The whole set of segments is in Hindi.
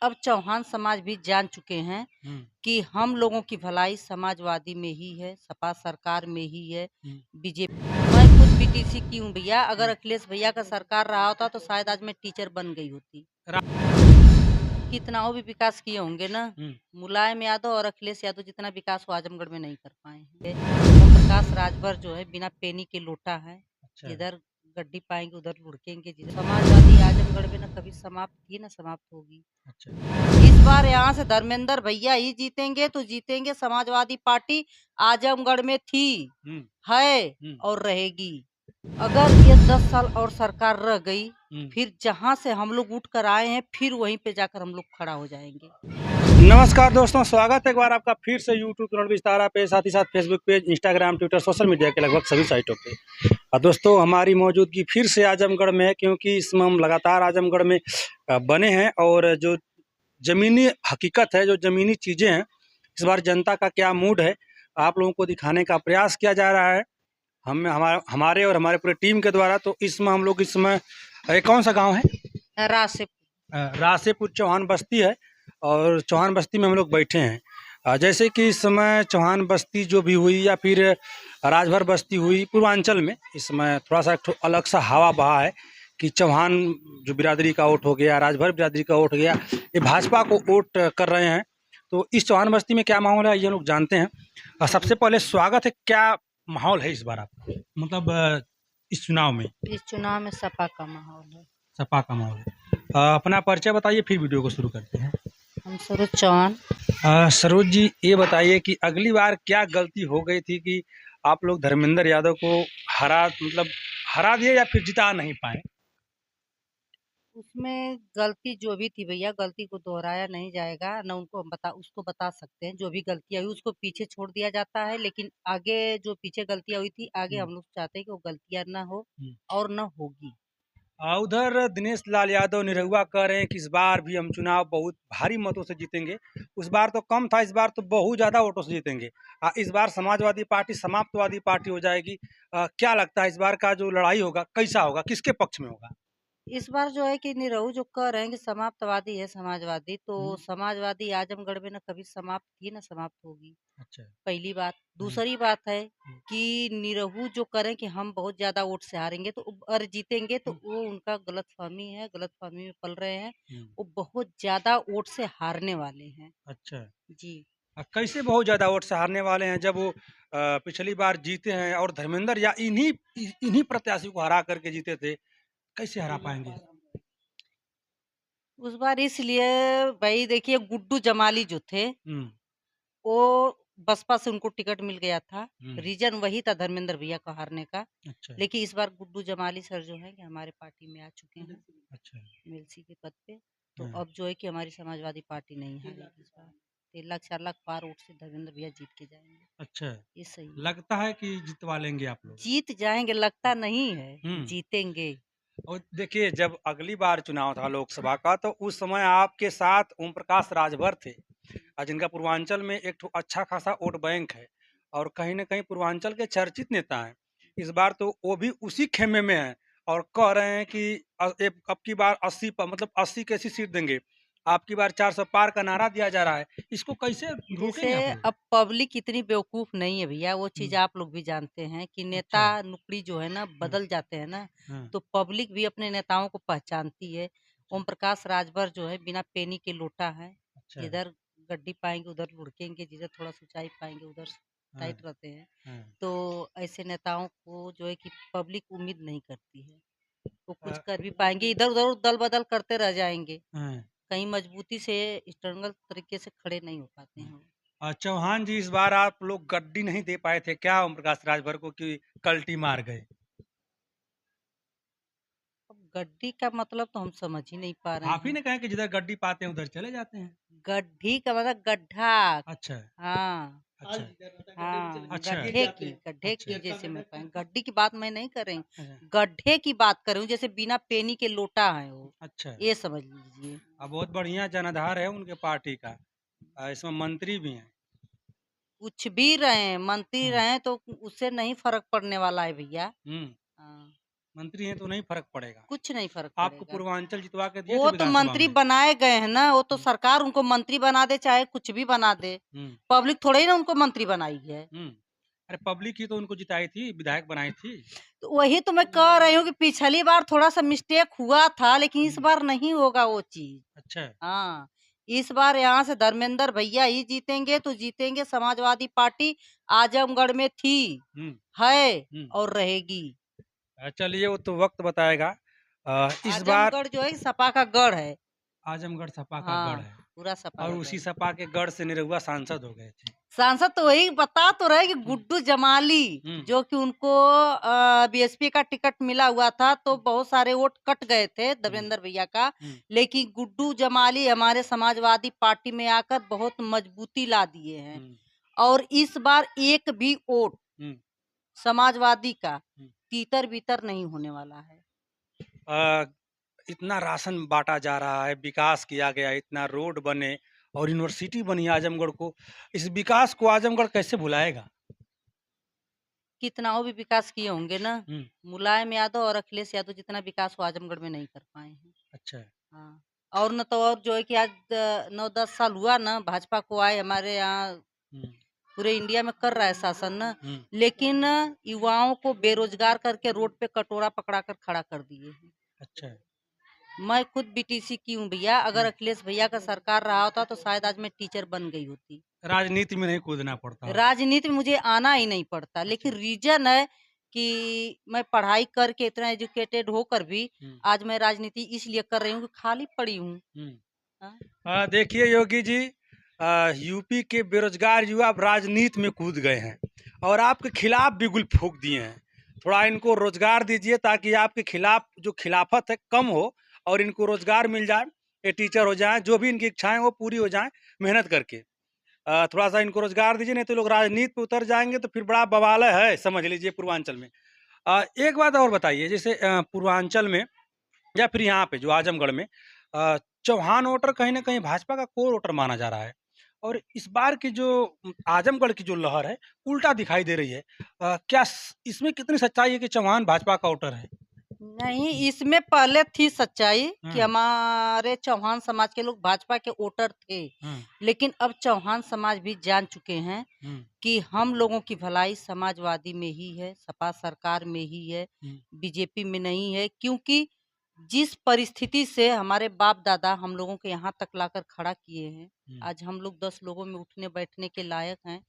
अब चौहान समाज भी जान चुके हैं हम्म, कि हम लोगों की भलाई समाजवादी में ही है, सपा सरकार में ही है, बीजेपी। मैं खुद बीटीसी की हूँ भैया। अगर अखिलेश भैया का सरकार रहा होता तो शायद आज मैं टीचर बन गई होती। कितना वो भी विकास किए होंगे ना। मुलायम यादव और अखिलेश यादव जितना विकास वो आजमगढ़ में नहीं कर पाए हैं। ओम प्रकाश राजभर जो है बिना पेनी के लोटा है। अच्छा। जिधर गड्डी पाएंगे उधर लुढ़केंगे। जिधर समाजवादी आजमगढ़ में न कभी समाप्त की न समाप्त होगी। अच्छा। इस बार यहाँ से धर्मेंद्र भैया ही जीतेंगे तो जीतेंगे। समाजवादी पार्टी आजमगढ़ में थी, है और रहेगी। अगर ये 10 साल और सरकार रह गई, फिर जहाँ से हम लोग उठ कर आए हैं फिर वहीं पे जाकर हम लोग खड़ा हो जाएंगे। नमस्कार दोस्तों, स्वागत है एक बार आपका फिर से यूट्यूब चैनल विस्तारा पे, साथ ही साथ Facebook page, Instagram, Twitter, social media के लगभग सभी साइटों पे। और दोस्तों, हमारी मौजूदगी फिर से आजमगढ़ में है, क्योंकि इसमें हम लगातार आजमगढ़ में बने हैं और जो ज़मीनी हकीकत है, जो ज़मीनी चीज़ें हैं, इस बार जनता का क्या मूड है, आप लोगों को दिखाने का प्रयास किया जा रहा है हमारे और हमारे पूरे टीम के द्वारा। तो इसमें हम लोग कौन सा गाँव है? रासेपुर चौहान बस्ती है और चौहान बस्ती में हम लोग बैठे हैं। जैसे कि इस समय चौहान बस्ती जो भी हुई या फिर राजभर बस्ती हुई पूर्वांचल में, इस समय थोड़ा सा अलग सा हवा बहा है कि चौहान जो बिरादरी का वोट हो गया, राजभर बिरादरी का वोट हो गया, ये भाजपा को वोट कर रहे हैं। तो इस चौहान बस्ती में क्या माहौल है ये लोग जानते हैं। सबसे पहले स्वागत है, क्या माहौल है इस बार आपका, मतलब इस चुनाव में? इस चुनाव में सपा का माहौल है। सपा का माहौल है। अपना परिचय बताइए, फिर वीडियो को शुरू करते हैं। हम सरोज चौहान। सरोज जी, ये बताइए कि अगली बार क्या गलती हो गई थी कि आप लोग धर्मेंद्र यादव को हरा दिए या फिर जिता नहीं पाए? उसमें गलती जो भी थी भैया, गलती को दोहराया नहीं जाएगा। न उनको हम उसको बता सकते हैं। जो भी गलतियां हुई उसको पीछे छोड़ दिया जाता है, लेकिन आगे जो पीछे गलतियां हुई थी आगे हम लोग चाहते हैं कि वो गलतियां ना हो और न होगी। उधर दिनेश लाल यादव निरहुआ कह रहे हैं कि इस बार भी हम चुनाव बहुत भारी मतों से जीतेंगे। उस बार तो कम था, इस बार तो बहुत ज़्यादा वोटों से जीतेंगे। इस बार समाजवादी पार्टी समाप्तवादी पार्टी हो जाएगी। क्या लगता है इस बार का जो लड़ाई होगा कैसा होगा, किसके पक्ष में होगा? इस बार जो है कि निरहू जो कह रहे हैं कि समाप्तवादी है समाजवादी, तो समाजवादी आजमगढ़ में न कभी समाप्त की न समाप्त होगी। अच्छा। पहली बात। दूसरी बात है कि निरहू जो करें कि हम बहुत ज्यादा वोट से हारेंगे तो और जीतेंगे, तो वो उनका गलतफहमी है, गलतफहमी में पल रहे हैं। वो बहुत ज्यादा वोट से हारने वाले हैं। अच्छा। जी। कैसे बहुत ज़्यादा वोट से हारने वाले हैं, जब वो पिछली बार जीते हैं और धर्मेंद्र या इन्हीं इन्हीं प्रत्याशी को हरा करके जीते थे, कैसे हरा पाएंगे? उस बार इसलिए भाई देखिए, गुड्डू जमाली जो थे वो बसपा से उनको टिकट मिल गया था। रीजन वही था धर्मेंद्र भैया का हारने का। अच्छा। लेकिन इस बार गुड्डू जमाली सर जो है कि हमारे पार्टी में आ चुके हैं। अच्छा। एमएलसी के पद पे। तो अब जो है कि हमारी समाजवादी पार्टी नहीं हारेगी इस बार। 3 लाख 4 लाख पार वोट से धर्मेंद्र भैया जीत के जाएंगे। अच्छा, ये सही है। लगता है कि जितवा लेंगे आप लोग? जीत जाएंगे, लगता नहीं है, जीतेंगे। और देखिए, जब अगली बार चुनाव था लोकसभा का, तो उस समय आपके साथ ओम प्रकाश राजभर थे, जिनका पूर्वांचल में एक ठो अच्छा खासा वोट बैंक है और कहीं न कहीं पूर्वांचल के चर्चित नेता हैं। इस बार तो वो भी उसी खेमे में हैं और कह रहे हैं कि अब की बार 80 मतलब 80 की 80 सीट देंगे। आपकी बार 400 पार का नारा दिया जा रहा है। इसको कैसे जैसे रोकेंगे आप लोग? अब पब्लिक इतनी बेवकूफ नहीं है भैया, वो चीज हुँ। आप लोग भी जानते हैं कि नेता अच्छा। नुकड़ी जो है ना बदल जाते हैं ना। हाँ। तो पब्लिक भी अपने नेताओं को पहचानती है। ओम प्रकाश राजभर जो है बिना पेनी के लोटा है। अच्छा। जिधर गड्डी पाएंगे उधर लुढ़केंगे, जिधर थोड़ा ऊंचाई पाएंगे उधर हाँ। टाइट रहते हैं। हाँ। तो ऐसे नेताओं को जो है कि पब्लिक उम्मीद नहीं करती है। वो कुछ कर भी पाएंगे, इधर उधर दल बदल करते रह जाएंगे। हाँ। कहीं मजबूती से स्ट्रगल तरीके से खड़े नहीं हो पाते हैं। चौहान जी, इस बार आप लोग गड्डी नहीं दे पाए थे क्या ओम प्रकाश राजभर को कि कल्टी मार गए? अब गड्डी का मतलब तो हम समझ ही नहीं पा रहे आप ही हैं। ने कहा कि जिधर गड्डी पाते हैं उधर चले जाते हैं। गड्ढी का मतलब गड्ढा। अच्छा। हाँ। अच्छा। हाँ, अच्छा। गड्ढे अच्छा। की जैसे मैं कहूँ, गड्ढी की बात मैं नहीं कर रही हूँ। अच्छा। गड्ढे की बात कर रही हूँ, जैसे बिना पेनी के लोटा है वो। अच्छा। ये समझ लीजिए। बहुत बढ़िया जनाधार है उनके पार्टी का। इसमें मंत्री भी हैं। कुछ भी रहे मंत्री हम्म। रहे तो उससे नहीं फर्क पड़ने वाला है भैया। हम्म। हाँ। मंत्री हैं तो नहीं फर्क पड़ेगा। कुछ नहीं फर्क आपको पड़ेगा। पूर्वांचल जितवा के दिए थे वो तो विधानसभा मंत्री में। बनाए गए हैं ना, वो तो हम्म, सरकार उनको मंत्री बना दे चाहे कुछ भी बना दे, हम्म, पब्लिक थोड़ा ही ना उनको मंत्री बनाई है। हम्म। अरे पब्लिक ही तो उनको जिताई थी, विधायक बनाई थी। तो वही तो मैं कह रही हूँ कि पिछली बार थोड़ा सा मिस्टेक हुआ था, लेकिन इस हम्म, बार नहीं होगा वो चीज। अच्छा। हाँ, इस बार यहाँ से धर्मेंद्र भैया ही जीतेंगे तो जीतेंगे। समाजवादी पार्टी आजमगढ़ में थी, हम्म, है हम्म। और रहेगी। चलिए वो तो वक्त बताएगा। इस बार आजमगढ़ जो है सपा का गढ़ है। आजमगढ़ सपा का गढ़ हाँ, है पूरा सपा और का उसी गढ़। सपा के गढ़ से निरहुआ सांसद हो गए थे। सांसद तो वही बता तो रहे कि हम्म, गुड्डू जमाली, हम्म, जो कि उनको बीएसपी का टिकट मिला हुआ था, तो बहुत सारे वोट कट गए थे हम्म, देवेंद्र भैया का। हम्म, लेकिन गुड्डू जमाली हमारे समाजवादी पार्टी में आकर बहुत मजबूती ला दिए हैं। हम्म, और इस बार एक भी वोट हम्म, समाजवादी का हम्म। तीतर बीतर नहीं होने वाला है। अ, इतना राशन बांटा जा रहा है, विकास किया गया, इतना रोड बने और यूनिवर्सिटी बनी आजमगढ़ को। इस विकास को आजमगढ़ कैसे भुलाएगा? कितना वो भी विकास किए होंगे ना, हम्म, मुलायम यादव और अखिलेश यादव जितना विकास वो आजमगढ़ में नहीं कर पाए हैं। अच्छा। हाँ, और न तो और जो है कि आज 9-10 साल हुआ ना भाजपा को आए हमारे यहाँ, हम्म, पूरे इंडिया में कर रहा है शासन ना, हम्म, लेकिन युवाओं को बेरोजगार करके रोड पे कटोरा पकड़ा कर खड़ा कर दिए हैं। अच्छा। मैं खुद बीटीसी की हूँ भैया, अगर हम्म। अखिलेश भैया का सरकार रहा होता तो शायद आज मैं टीचर बन गई होती। राजनीति में नहीं कूदना पड़ता हो। राजनीति में मुझे आना ही नहीं पड़ता, अच्छा। लेकिन रीजन है कि मैं पढ़ाई करके इतना एजुकेटेड होकर भी हम्म, आज मैं राजनीति इसलिए कर रही हूँ कि खाली पड़ी हूँ। हम्म। हाँ? देखिए योगी जी, यूपी के बेरोजगार युवा अब राजनीति में कूद गए हैं और आपके खिलाफ भी गुल फूंक दिए हैं। थोड़ा इनको रोजगार दीजिए ताकि आपके खिलाफ जो खिलाफत है कम हो और इनको रोजगार मिल जाए, ये टीचर हो जाए, जो भी इनकी इच्छाएं वो पूरी हो जाएं मेहनत करके। थोड़ा सा इनको रोजगार दीजिए, नहीं तो लोग राजनीति पे उतर जाएंगे तो फिर बड़ा बवाल है, समझ लीजिए पूर्वांचल में। एक बात और बताइए, जैसे पूर्वांचल में या फिर यहाँ पे जो आजमगढ़ में चौहान वोटर कहीं ना कहीं भाजपा का कोर वोटर माना जा रहा है और इस बार की जो आजमगढ़ की जो लहर है उल्टा दिखाई दे रही है। इसमें कितनी सच्चाई है कि चौहान भाजपा का वोटर है? नहीं, इसमें पहले थी सच्चाई कि हम्म, हमारे चौहान समाज के लोग भाजपा के वोटर थे, हम्म, लेकिन अब चौहान समाज भी जान चुके हैं हम्म, कि हम लोगों की भलाई समाजवादी में ही है, सपा सरकार में ही है, हम्म, बीजेपी में नहीं है। क्योंकि जिस परिस्थिति से हमारे बाप दादा हम लोगों को यहाँ तक लाकर खड़ा किए हैं, हम्म, आज हम लोग 10 लोगों में उठने बैठने के लायक हैं।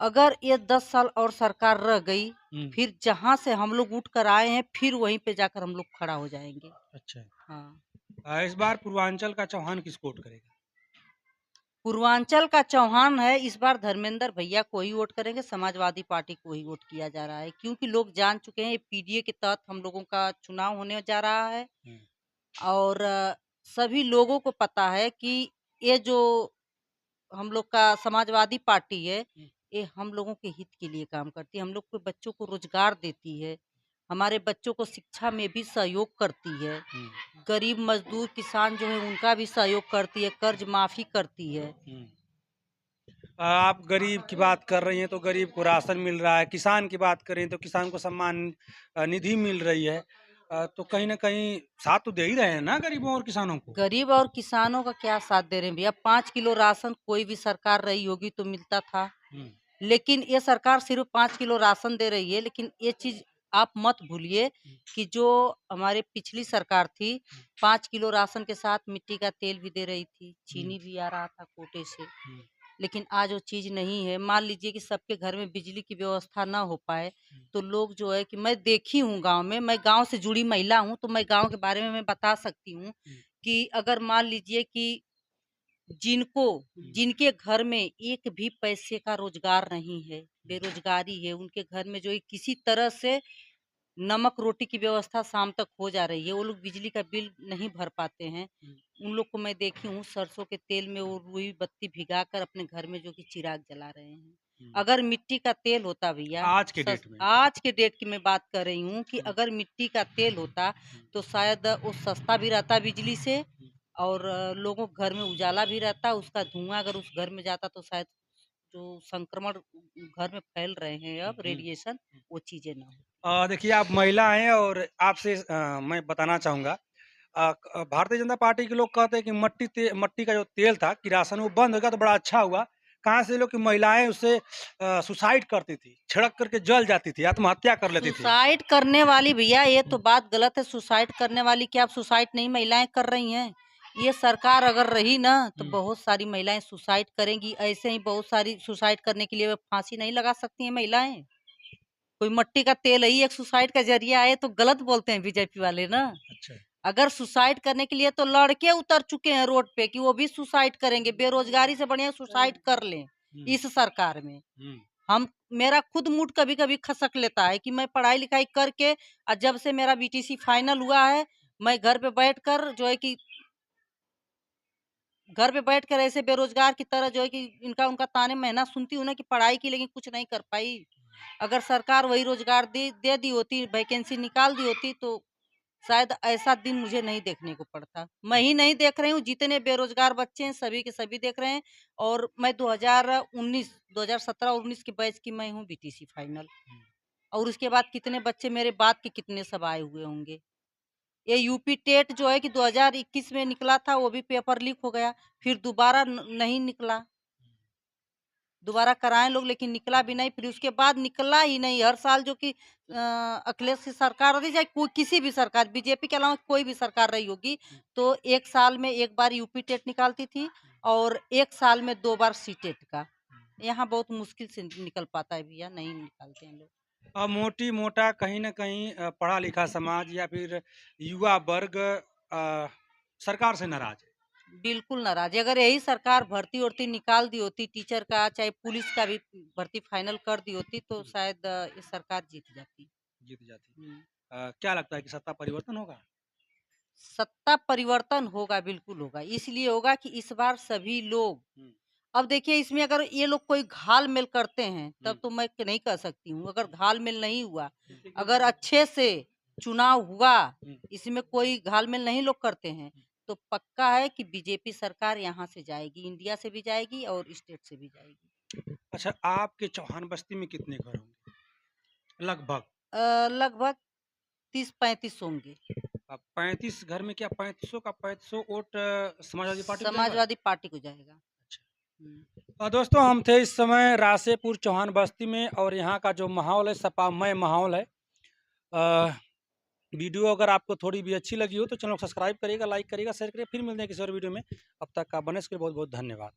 अगर ये 10 साल और सरकार रह गई, हम्म। फिर जहाँ से हम लोग उठ कर आए हैं फिर वहीं पे जाकर हम लोग खड़ा हो जाएंगे। अच्छा। हाँ, इस बार पूर्वांचल का चौहान किसको वोट करेगा? पूर्वांचल का चौहान है, इस बार धर्मेंद्र भैया को ही वोट करेंगे, समाजवादी पार्टी को ही वोट किया जा रहा है, क्योंकि लोग जान चुके हैं ये पीडीए के तहत हम लोगों का चुनाव होने जा रहा है। हम्म, और सभी लोगों को पता है कि ये जो हम लोग का समाजवादी पार्टी है, हम्म, ये हम लोगों के हित के लिए काम करती है, हम लोग के बच्चों को रोजगार देती है, हमारे बच्चों को शिक्षा में भी सहयोग करती है, हम्म, गरीब मजदूर किसान जो है उनका भी सहयोग करती है, कर्ज माफी करती है। हम्म। आप गरीब की बात कर रही हैं तो गरीब को राशन मिल रहा है, किसान की बात करें तो किसान को सम्मान निधि मिल रही है। तो कहीं ना कहीं साथ तो दे ही रहे हैं ना गरीबों और किसानों को। गरीब और किसानों का क्या साथ दे रहे हैं भैया, 5 किलो राशन कोई भी सरकार रही होगी तो मिलता था, हम्म, लेकिन ये सरकार सिर्फ 5 किलो राशन दे रही है। लेकिन ये चीज आप मत भूलिए कि जो हमारे पिछली सरकार थी, 5 किलो राशन के साथ मिट्टी का तेल भी दे रही थी, हम्म, चीनी भी आ रहा था कोटे से। हम्म, लेकिन आज वो चीज नहीं है। मान लीजिए कि सबके घर में बिजली की व्यवस्था ना हो पाए, तो लोग जो है कि मैं देखी हूँ गांव में, मैं गांव से जुड़ी महिला हूँ तो मैं गांव के बारे में मैं बता सकती हूँ कि अगर मान लीजिए कि जिनको जिनके घर में एक भी पैसे का रोजगार नहीं है, बेरोजगारी है, उनके घर में जो है किसी तरह से नमक रोटी की व्यवस्था शाम तक हो जा रही है, वो लोग बिजली का बिल नहीं भर पाते हैं। उन लोग को मैं देखी हूँ सरसों के तेल में वो रुई बत्ती भिगा कर अपने घर में जो कि चिराग जला रहे हैं। हम्म। अगर मिट्टी का तेल होता भैया, आज के डेट में। आज के डेट की मैं बात कर रही हूँ कि हम्म, अगर मिट्टी का तेल होता तो शायद वो सस्ता भी रहता बिजली से, और लोगों के घर में उजाला भी रहता। उसका धुआं अगर उस घर में जाता तो शायद जो संक्रमण घर में फैल रहे हैं अब हम्म, रेडिएशन, वो चीजें ना हो। देखिए आप महिला हैं और आपसे मैं बताना चाहूँगा भारतीय जनता पार्टी के लोग कहते हैं कि मट्टी का जो तेल था किरासन वो बंद हो गया तो बड़ा अच्छा हुआ। कहाँ से लोग कि महिलाएँ उससे सुसाइड करती थी, छिड़क करके जल जाती थी, आत्महत्या कर लेती थी। सुसाइड करने वाली भैया ये तो हुँ, बात गलत है। सुसाइड करने वाली क्या, अब सुसाइड नहीं महिलाएं कर रही हैं? ये सरकार अगर रही ना तो हुँ, बहुत सारी महिलाएं सुसाइड करेंगी। ऐसे ही बहुत सारी सुसाइड करने के लिए वे फांसी नहीं लगा सकती हैं महिलाएं। कोई मट्टी का तेल ही एक सुसाइड का जरिया है तो गलत बोलते हैं बीजेपी वाले ना। अच्छा। अगर सुसाइड करने के लिए तो लड़के उतर चुके हैं रोड पे कि वो भी सुसाइड करेंगे। बेरोजगारी से बढ़िया सुसाइड कर लें हुँ, इस सरकार में। हुँ, हम मेरा खुद मूड कभी-कभी खसक लेता है कि मैं पढ़ाई-लिखाई करके जब से मेरा बीटीसी फाइनल हुआ है, मैं घर पे बैठकर जो है कि घर पे बैठकर ऐसे बेरोजगार की तरह जो है कि इनका उनका ताने महना सुनती हूँ ना कि पढ़ाई की लेकिन कुछ नहीं कर पाई। अगर सरकार वही रोजगार दे दी होती, वैकेंसी निकाल दी होती तो शायद ऐसा दिन मुझे नहीं देखने को पड़ता। मैं ही नहीं देख रही हूँ, जितने बेरोजगार बच्चे हैं सभी के सभी देख रहे हैं। और मैं 2017-19 के बैच की मैं हूँ बीटीसी फाइनल। और उसके बाद कितने बच्चे मेरे बाद के कितने सब आए हुए होंगे। ये यूपी टेट जो है कि 2021 में निकला था वो भी पेपर लीक हो गया। फिर दोबारा नहीं निकला। दोबारा कराएँ लोग लेकिन निकला भी नहीं। फिर उसके बाद निकला ही नहीं। हर साल जो कि अखिलेश की सरकार होती चाहे कोई किसी भी सरकार बीजेपी के अलावा कोई भी सरकार रही होगी तो 1 साल में 1 बार यूपी टेट निकालती थी और 1 साल में 2 बार सीटेट का। यहाँ बहुत मुश्किल से निकल पाता है भैया, नहीं निकालते हैं लोग। मोटी-मोटा कहीं न कहीं पढ़ा-लिखा समाज या फिर युवा वर्ग सरकार से नाराज़ है। बिल्कुल नाराज़ है। अगर यही सरकार भर्ती-वर्ती निकाल दी होती टीचर का, चाहे पुलिस का भी भर्ती फाइनल कर दी होती तो शायद ये सरकार जीत जाती। जीत जाती। हुँ। क्या लगता है कि सत्ता परिवर्तन होगा? सत्ता परिवर्तन होगा, बिल्कुल होगा। इसलिए होगा कि इस बार सभी लोग हुँ, अब देखिए इसमें अगर ये लोग कोई घाल-मेल करते हैं, हुँ, तब तो मैं नहीं कह सकती हूँ। अगर घाल-मेल नहीं हुआ, हुँ, अगर अच्छे से चुनाव हुआ, हुँ, इसमें कोई घाल-मेल नहीं लोग करते हैं, तो पक्का है कि बीजेपी सरकार यहाँ से जाएगी, इंडिया से भी जाएगी और स्टेट से भी जाएगी। अच्छा आपके चौहान बस्ती में कितने घर होंगे? लगभग? लगभग 30-35 होंगे। 35 घर में क्या 3500 का 3500 वोट समाजवादी पार्टी को जाएगा? समाजवादी पार्टी को जाएगा। अच्छा। हुँ। दोस्तों हम थे इस समय रासेपुर चौहान बस्ती में और यहाँ का जो माहौल है सपामय माहौल है। अ, वीडियो अगर आपको थोड़ी भी अच्छी लगी हो तो चैनल को सब्सक्राइब करिएगा, लाइक करिएगा, शेयर करिएगा। फिर मिलते हैं किसी और वीडियो में। अब तक का बने इसके लिए बहुत-बहुत धन्यवाद।